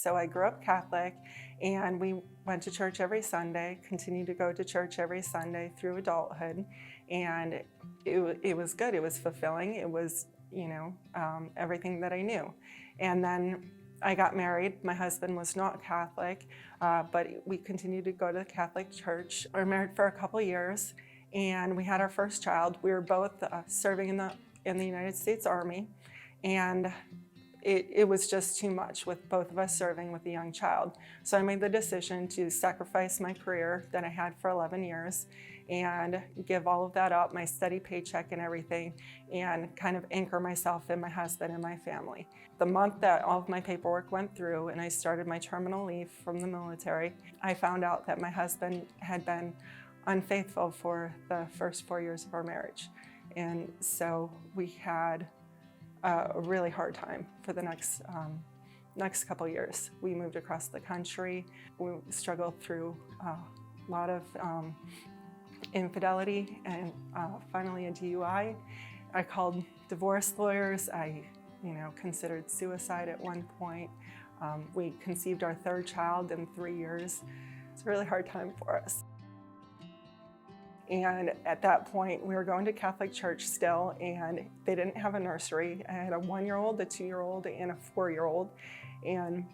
So I grew up Catholic, and we went to church every Sunday, continued to go to church every Sunday through adulthood, and it was good. It was fulfilling. It was, everything that I knew. And then I got married. My husband was not Catholic, but we continued to go to the Catholic church. We were married for a couple years, and we had our first child. We were both serving in the United States Army, and it was just too much with both of us serving with a young child. So I made the decision to sacrifice my career that I had for 11 years and give all of that up, my steady paycheck and everything, and kind of anchor myself in my husband and my family. The month that all of my paperwork went through and I started my terminal leave from the military, I found out that my husband had been unfaithful for the first 4 years of our marriage. And so we had a really hard time for the next couple years. We moved across the country. We struggled through a lot of infidelity and finally a DUI. I called divorce lawyers. I considered suicide at one point. We conceived our third child in 3 years. It's a really hard time for us. And at that point, we were going to Catholic church still, and they didn't have a nursery. I had a 1-year-old, a 2-year-old, and a 4-year-old, and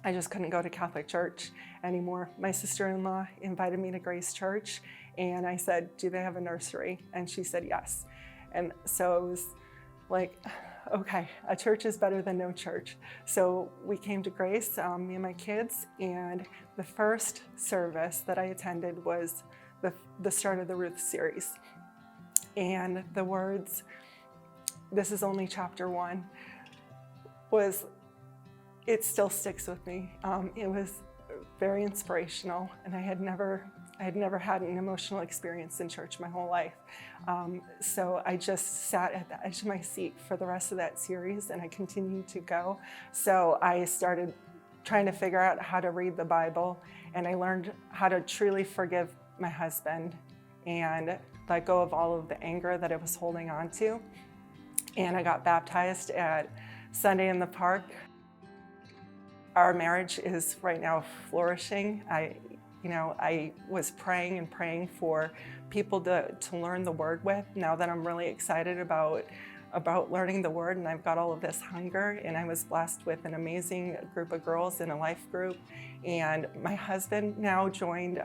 I just couldn't go to Catholic church anymore. My sister-in-law invited me to Grace Church, and I said, "Do they have a nursery?" And she said yes. And so it was like, okay, a church is better than no church. So we came to Grace, me and my kids, and the first service that I attended was the start of the Ruth series. And the words, "This is only chapter 1, it still sticks with me. It was very inspirational, and I had never had an emotional experience in church my whole life. So I just sat at the edge of my seat for the rest of that series, and I continued to go. So I started trying to figure out how to read the Bible, and I learned how to truly forgive my husband and let go of all of the anger that I was holding on to. And I got baptized at Sunday in the Park. Our marriage is right now flourishing. I was praying and praying for people to learn the Word with. Now that I'm really excited about learning the Word, and I've got all of this hunger, and I was blessed with an amazing group of girls in a life group. And my husband now joined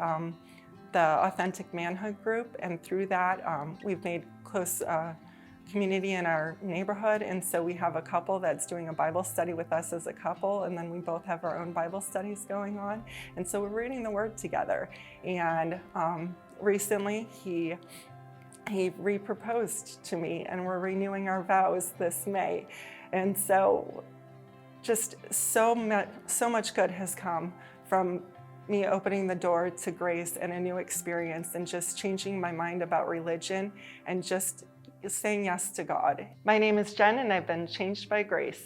the Authentic Manhood group, and through that we've made close community in our neighborhood. And so we have a couple that's doing a Bible study with us as a couple, and then we both have our own Bible studies going on. And so we're reading the Word together. And recently he re-proposed to me, and we're renewing our vows this May. And so just so much good has come from me opening the door to grace and a new experience, and just changing my mind about religion and just saying yes to God. My name is Jenn, and I've been changed by grace.